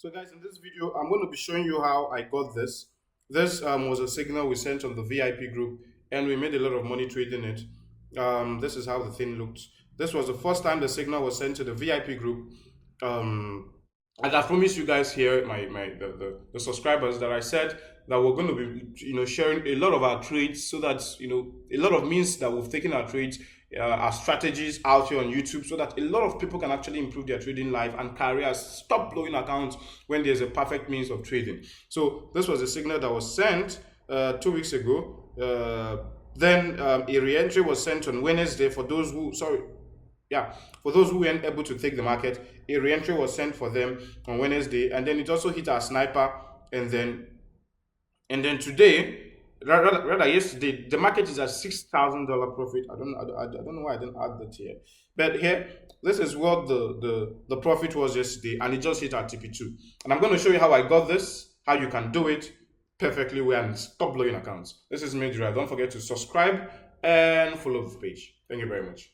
So guys, in this video, I'm going to be showing you how I got this. This was a signal we sent on the VIP group, and we made a lot of money trading it. This is how the thing looked. This was the first time the signal was sent to the VIP group. Um, and I promised you guys here, the subscribers, that I said that we're going to be, sharing a lot of our trades, so that a lot of means that we've taken our trades, our strategies out here on YouTube, so that a lot of people can actually improve their trading life and careers. Stop blowing accounts when there's a perfect means of trading. So this was a signal that was sent 2 weeks ago. Then a re-entry was sent on Wednesday for those who, for those who weren't able to take the market. A re-entry was sent for them on Wednesday, and then it also hit our sniper, and then today, rather yesterday, the market is at $6,000 profit. I don't know why I didn't add that here, but here, this is what the profit was yesterday, and it just hit our TP2. And I'm going to show you how I got this, how you can do it perfectly well and stop blowing accounts. This is me, DERIV. Don't forget to subscribe and follow the page. Thank you very much.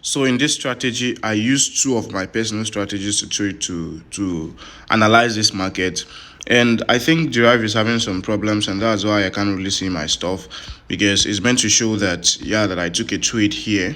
So in this strategy, I used two of my personal strategies to trade to analyze this market. And I think DERIV is having some problems, and that's why I can't really see my stuff, because it's meant to show that, that I took a trade here.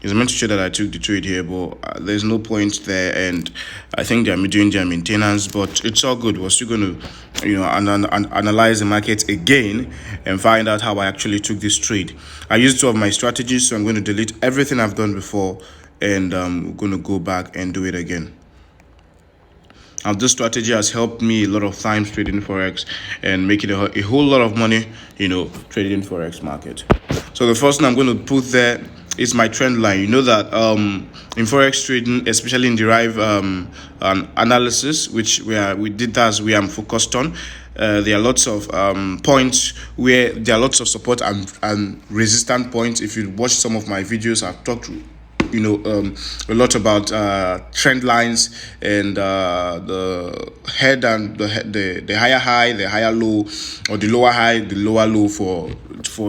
It's meant to show that I took the trade here, but there's no point there, and I think they're doing their maintenance, but it's all good. We're still going to, analyze the market again and find out how I actually took this trade. I used two of my strategies, so I'm going to delete everything I've done before, and I'm going to go back and do it again. And this strategy has helped me a lot of times trading Forex and making a whole lot of money, trading Forex market. So the first thing I'm going to put there is my trend line. You know that in Forex trading, especially in DERIV analysis, which we did as we am focused on, there are lots of points where there are lots of support and resistance points. If you watch some of my videos, I've talked a lot about trend lines and the head and the higher high, the higher low, or the lower high, the lower low for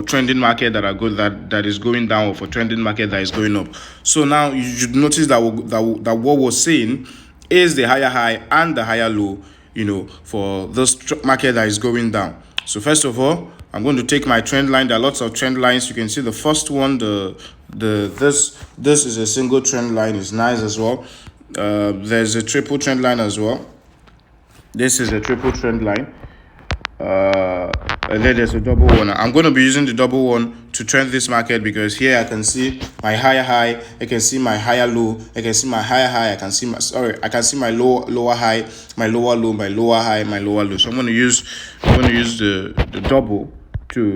trending market that are good, that is going down, or for trending market that is going up. So now you should notice that what we're saying is the higher high and the higher low, for this market that is going down. So first of all, I'm going to take my trend line. There are lots of trend lines. You can see the first one, this is a single trend line. It's nice as well. There's a triple trend line as well. This is a triple trend line. And then there's a double one. I'm going to be using the double one to trend this market, because here I can see my higher high, I can see my higher low, I can see my higher high, I can see my lower high, my lower low, my lower high, my lower low. So I'm going to use the double to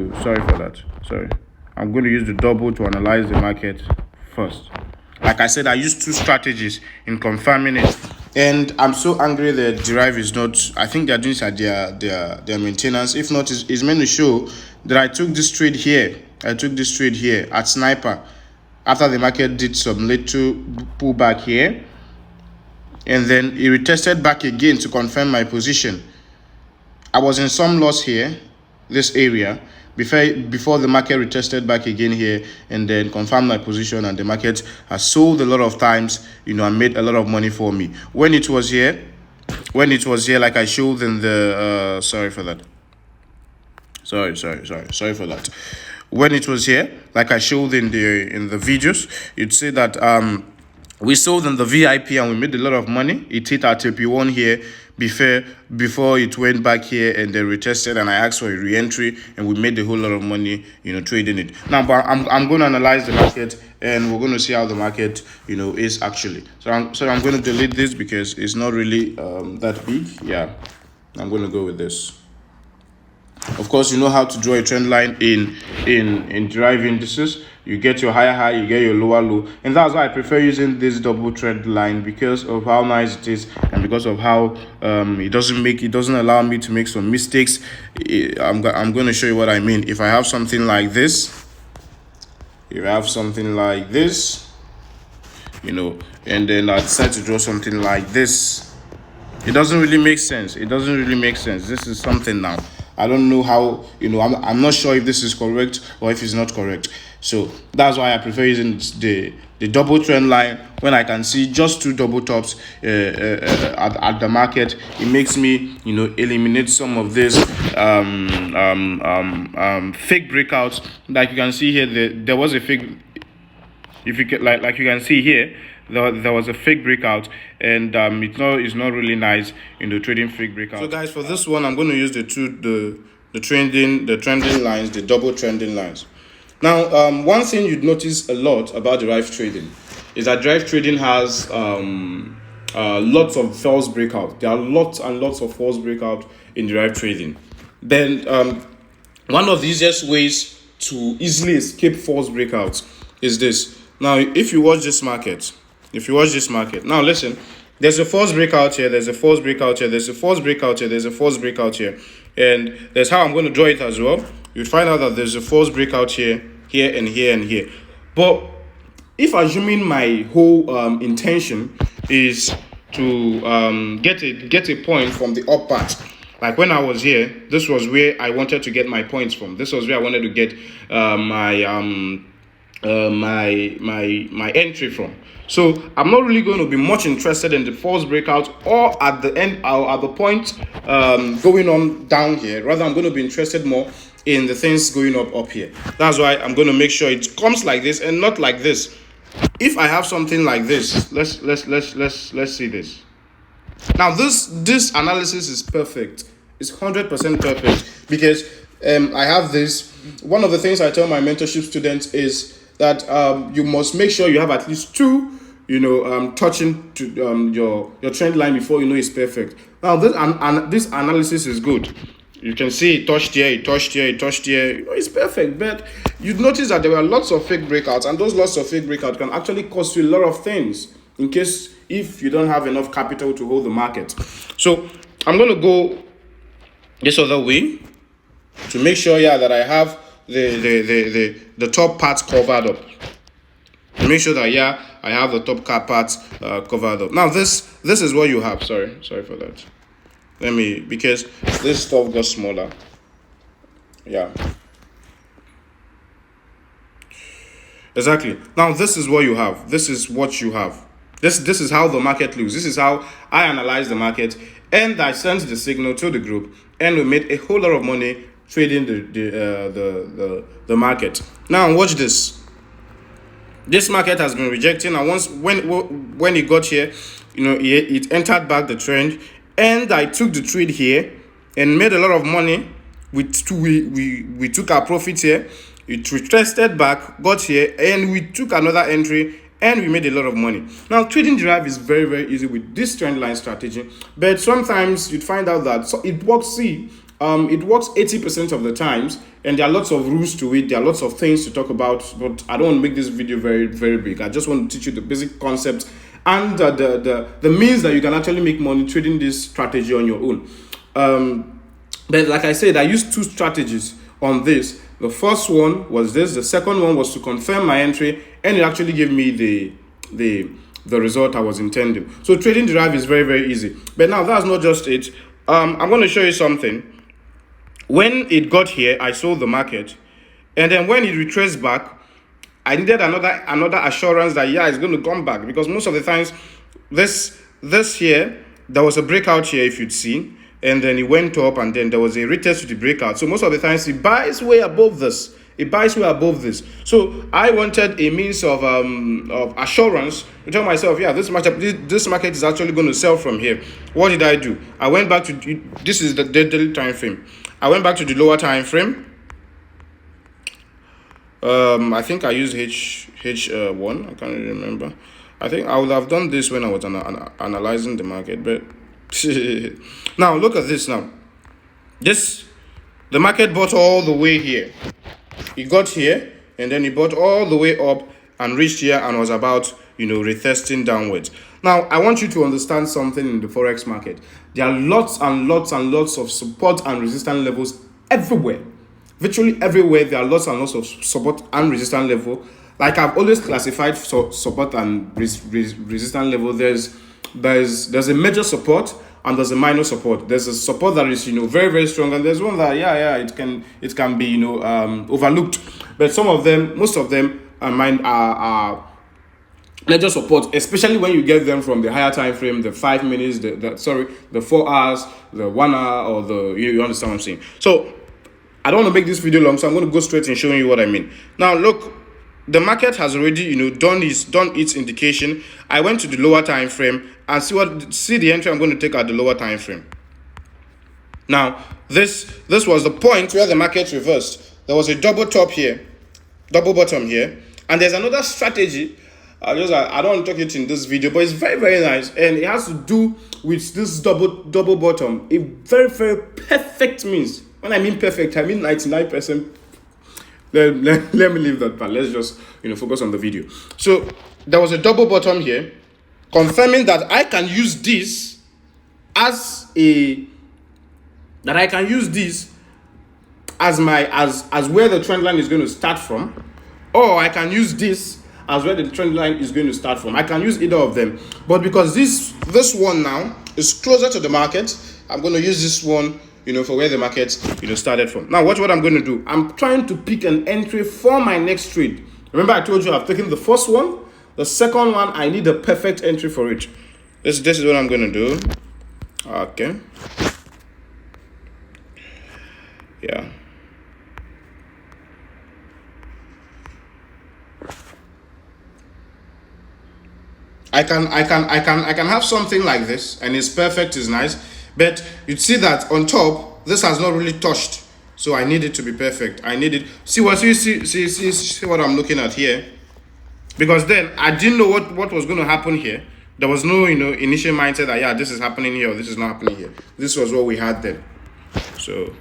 I'm going to use the double to analyze the market first. Like I said, I used two strategies in confirming it, and I'm so angry that DERIV is not. I think they're doing their maintenance. If not, it's meant to show that I took this trade here. At sniper, after the market did some little pullback here, and then it retested back again to confirm my position. I was in some loss here, this area, before the market retested back again here, and then confirmed my position, and the market has sold a lot of times, and made a lot of money for me. When it was here, like I showed in the sorry for that. When it was here, like I showed in the videos, you'd see that we sold in the VIP and we made a lot of money. It hit our TP1 here before it went back here and then retested, and I asked for a re-entry, and we made a whole lot of money, trading it. Now, but I'm going to analyze the market, and we're going to see how the market, is actually. So I'm going to delete this because it's not really that big. Yeah, I'm going to go with this. Of course, you know how to draw a trend line in DERIV indices. You get your higher high, you get your lower low, and that's why I prefer using this double trend line, because of how nice it is, and because of how it doesn't allow me to make some mistakes. I'm going to show you what I mean. If I have something like this, you have something like this, and then I decide to draw something like this. It doesn't really make sense. It doesn't really make sense. This is something now. I don't know how, I'm not sure if this is correct or if it's not correct. So that's why I prefer using the double trend line when I can see just two double tops at the market. It makes me, eliminate some of this fake breakouts. Like you can see here, there was a fake. If you get like you can see here, there was a fake breakout, and it's not really nice trading fake breakout. So guys, for this one, I'm going to use the trending lines, the double trending lines. Now, one thing you'd notice a lot about DERIV trading is that DERIV trading has lots of false breakout. There are lots and lots of false breakout in DERIV trading. Then one of the easiest ways to easily escape false breakouts is this. Now, if you watch this market, now listen, there's a false breakout here, there's a false breakout here, there's a false breakout here, there's a false breakout here, and that's how I'm going to draw it as well. You'll find out that there's a false breakout here, here, and here, and here. But if assuming my whole intention is to get a point from the up part, like when I was here, this was where I wanted to get my points from. This was where I wanted to get my entry from. So I'm not really going to be much interested in the false breakout or at the end or at the point going on down here. Rather, I'm going to be interested more in the things going up here. That's why I'm going to make sure it comes like this and not like this. If I have something like this, let's see this. Now this analysis is perfect. It's 100% perfect because I have this. One of the things I tell my mentorship students is that you must make sure you have at least two, touching to your trend line before you know it's perfect. Now this analysis is good. You can see it touched here, it touched here, it touched here. It's perfect, but you'd notice that there were lots of fake breakouts, and those lots of fake breakouts can actually cost you a lot of things if you don't have enough capital to hold the market. So I'm going to go this other way to make sure that I have the top parts covered up. Make sure that I have the top parts covered up. Now this is what you have. Sorry for that. Because this stuff got smaller. Exactly. Now this is what you have. This is what you have. This is how the market looks. This is how I analyze the market, and I sent the signal to the group, and we made a whole lot of money trading the market. Now watch this. This market has been rejecting, and when it got here, it entered back the trend, and I took the trade here and made a lot of money. We took our profits here. It retraced back, got here, and we took another entry, and we made a lot of money. Now, trading DERIV is very, very easy with this trend line strategy, but sometimes you'd find out that it works. It works 80% of the times, and there are lots of rules to it. There are lots of things to talk about, but I don't want to make this video very, very big. I just want to teach you the basic concepts and the means that you can actually make money trading this strategy on your own. But like I said, I used two strategies on this. The first one was this. The second one was to confirm my entry, and it actually gave me the result I was intending. So trading DERIV is very, very easy. But now that's not just it. I'm going to show you something. When it got here, I sold the market, and then when it retraced back, I needed another assurance that it's going to come back, because most of the times this here, there was a breakout here, if you'd seen, and then it went up, and then there was a retest to the breakout. So most of the times it buys way above this. So I wanted a means of assurance to tell myself, this market is actually going to sell from here. What did I do? I went back to this is the daily time frame. I went back to the lower time frame. I think I used H1. I can't really remember. I think I would have done this when I was analyzing the market, but now look at this. Now the market bought all the way here. It got here, and then it bought all the way up and reached here and was about retesting downwards. Now I want you to understand something in the forex market. There are lots and lots and lots of support and resistance levels everywhere. Virtually everywhere there are lots and lots of support and resistance level. Like I've always classified support and resistance level. There's a major support and there's a minor support. There's a support that is very very strong, and there's one that it can be overlooked. But most of them are major support, especially when you get them from the higher time frame, the 5 minutes, the 4 hours, the 1 hour, or you understand what I'm saying. So I don't want to make this video long, so I'm going to go straight in showing you what I mean. Now look, the market has already done its indication. I went to the lower time frame and see the entry I'm going to take at the lower time frame. Now this was the point where the market reversed. There was a double top here, double bottom here, and there's another strategy. I don't want to talk it in this video, but it's very very nice, and it has to do with this double bottom. A very very perfect means. When I mean perfect, I mean 99%. Let me leave that part. Let's just focus on the video. So there was a double bottom here, confirming that I can use this as where the trend line is going to start from, or I can use this as where the trend line is going to start from. I can use either of them, but because this one now is closer to the market, I'm going to use this one for where the market started from. Now watch what I'm going to do. I'm trying to pick an entry for my next trade. Remember I told you I've taken the first one. The second one, I need a perfect entry for it. This is what I'm going to do. Okay. Yeah. I can have something like this, and it's perfect, it's nice, but you'd see that on top this has not really touched, so I need it to be perfect. I need it. See what I'm looking at here, because then I didn't know what was going to happen here. There was no initial mindset that this is happening here or this is not happening here. This was what we had then. So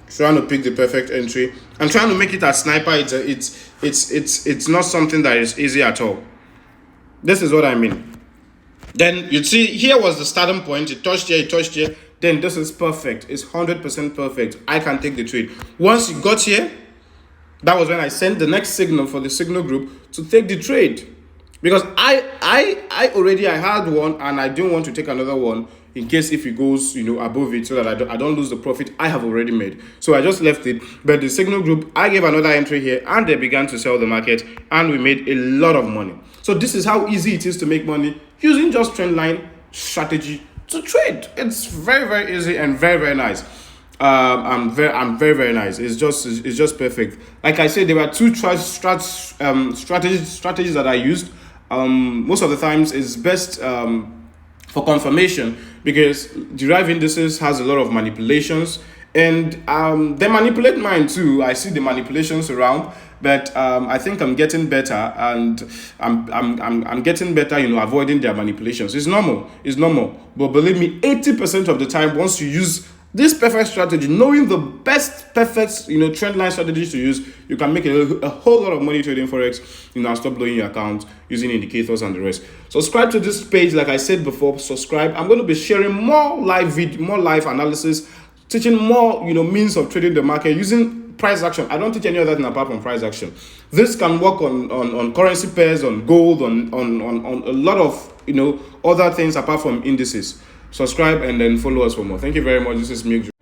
trying to pick the perfect entry and trying to make it a sniper, it's not something that is easy at all. This is what I mean. Then you'd see here was the starting point. It touched here. Then this is perfect. It's 100% perfect. I can take the trade. Once you got here, that was when I sent the next signal for the signal group to take the trade, because I already had one and I didn't want to take another one in case if it goes above it, so that I don't lose the profit I have already made. So I just left it. But the signal group, I gave another entry here and they began to sell the market, and we made a lot of money. So this is how easy it is to make money using just trend line strategy to trade. It's very very easy and very very nice. I'm very very nice. It's just perfect. Like I said, there were two strategies that I used. Most of the times it's best for confirmation, because DERIV indices has a lot of manipulations, and they manipulate mine too. I see the manipulations around, but I think I'm getting better, and I'm getting better avoiding their manipulations. It's normal, but believe me, 80% of the time, once you use this perfect strategy, knowing the best perfect trend line strategies to use, you can make a whole lot of money trading forex, and stop blowing your account using indicators and the rest. Subscribe to this page. Like I said before, subscribe. I'm going to be sharing more live analysis, teaching more means of trading the market using price action. I don't teach any other thing apart from price action. This can work on currency pairs, on gold, on a lot of other things apart from indices. Subscribe and then follow us for more. Thank you very much. This is Milk.